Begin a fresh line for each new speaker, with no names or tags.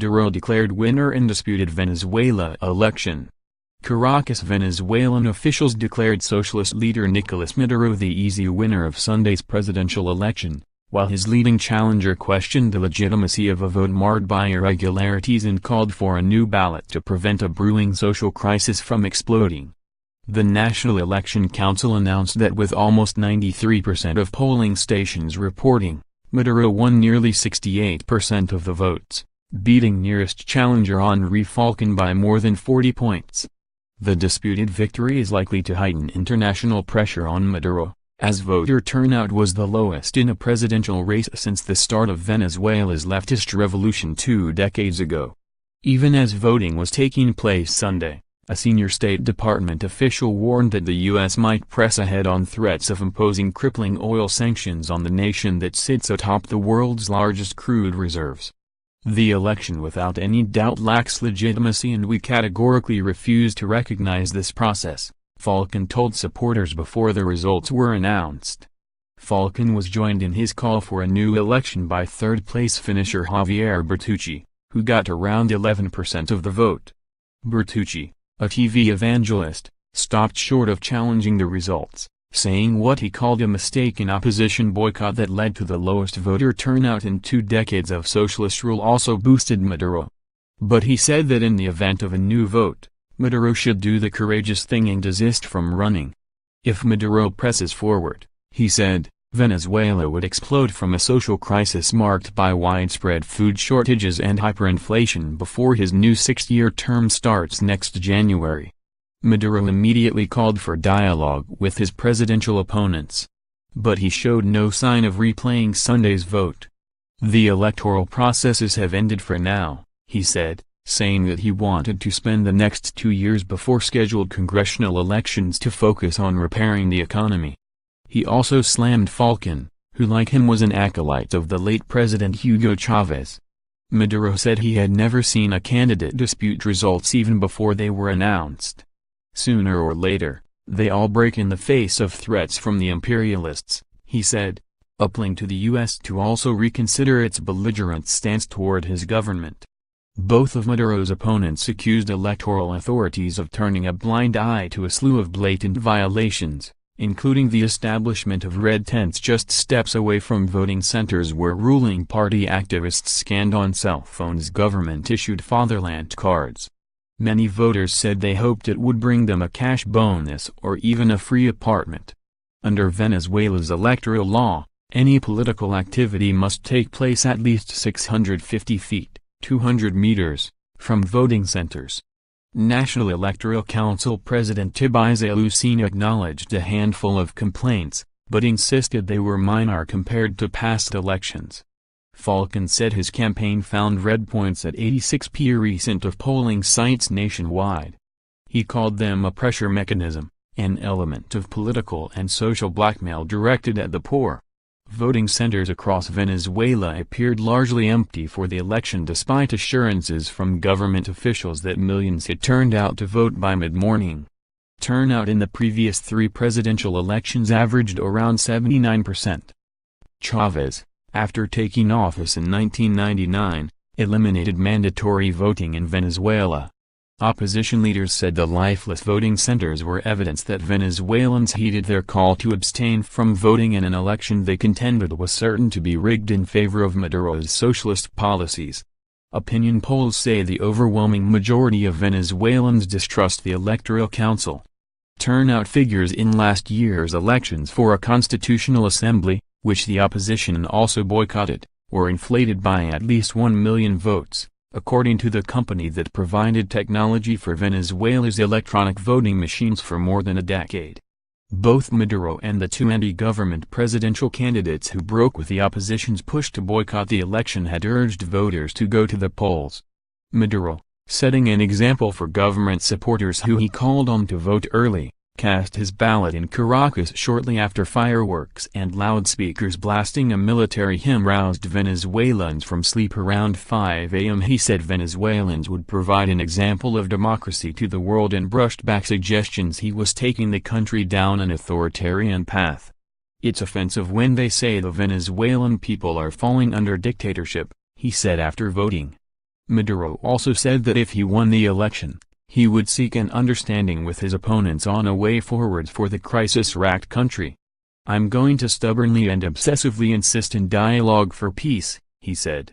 Maduro declared winner in disputed Venezuela election. Caracas. Venezuelan officials declared socialist leader Nicolas Maduro the easy winner of Sunday's presidential election, while his leading challenger questioned the legitimacy of a vote marred by irregularities and called for a new ballot to prevent a brewing social crisis from exploding. The National Election Council announced that with almost 93% of polling stations reporting, Maduro won nearly 68% of the votes, beating nearest challenger Henri Falcon by more than 40 points. The disputed victory is likely to heighten international pressure on Maduro, as voter turnout was the lowest in a presidential race since the start of Venezuela's leftist revolution 2 decades ago. Even as voting was taking place Sunday, a senior State Department official warned that the U.S. might press ahead on threats of imposing crippling oil sanctions on the nation that sits atop the world's largest crude reserves. The election without any doubt lacks legitimacy and we categorically refuse to recognize this process, Falcon told supporters before the results were announced. Falcon was joined in his call for a new election by third-place finisher Javier Bertucci, who got around 11% of the vote. Bertucci, a TV evangelist, stopped short of challenging the results, saying what he called a mistaken opposition boycott that led to the lowest voter turnout in 2 decades of socialist rule also boosted Maduro. But he said that in the event of a new vote, Maduro should do the courageous thing and desist from running. If Maduro presses forward, he said, Venezuela would explode from a social crisis marked by widespread food shortages and hyperinflation before his new 6-year term starts next January. Maduro immediately called for dialogue with his presidential opponents. But he showed no sign of replaying Sunday's vote. The electoral processes have ended for now, he said, saying that he wanted to spend the next 2 years before scheduled congressional elections to focus on repairing the economy. He also slammed Falcon, who like him was an acolyte of the late President Hugo Chavez. Maduro said he had never seen a candidate dispute results even before they were announced. Sooner or later, they all break in the face of threats from the imperialists, he said, appealing to the U.S. to also reconsider its belligerent stance toward his government. Both of Maduro's opponents accused electoral authorities of turning a blind eye to a slew of blatant violations, including the establishment of red tents just steps away from voting centers where ruling party activists scanned on cell phones government-issued fatherland cards. Many voters said they hoped it would bring them a cash bonus or even a free apartment. Under Venezuela's electoral law, any political activity must take place at least 650 feet, 200 meters, from voting centers. National Electoral Council President Tibaise Lucena acknowledged a handful of complaints, but insisted they were minor compared to past elections. Falcon said his campaign found red points at 86% of polling sites nationwide. He called them a pressure mechanism, an element of political and social blackmail directed at the poor. Voting centers across Venezuela appeared largely empty for the election despite assurances from government officials that millions had turned out to vote by mid-morning. Turnout in the previous 3 presidential elections averaged around 79%. Chavez, after taking office in 1999, eliminated mandatory voting in Venezuela. Opposition leaders said the lifeless voting centers were evidence that Venezuelans heeded their call to abstain from voting in an election they contended was certain to be rigged in favor of Maduro's socialist policies. Opinion polls say the overwhelming majority of Venezuelans distrust the Electoral Council. Turnout figures in last year's elections for a constitutional assembly, which the opposition also boycotted, were inflated by at least 1 million votes, according to the company that provided technology for Venezuela's electronic voting machines for more than a decade. Both Maduro and the 2 anti-government presidential candidates who broke with the opposition's push to boycott the election had urged voters to go to the polls. Maduro, setting an example for government supporters who he called on to vote early, cast his ballot in Caracas shortly after fireworks and loudspeakers blasting a military hymn roused Venezuelans from sleep around 5 a.m. He said Venezuelans would provide an example of democracy to the world and brushed back suggestions he was taking the country down an authoritarian path. It's offensive when they say the Venezuelan people are falling under dictatorship, he said after voting. Maduro also said that if he won the election, he would seek an understanding with his opponents on a way forward for the crisis-racked country. "I'm going to stubbornly and obsessively insist in dialogue for peace," he said.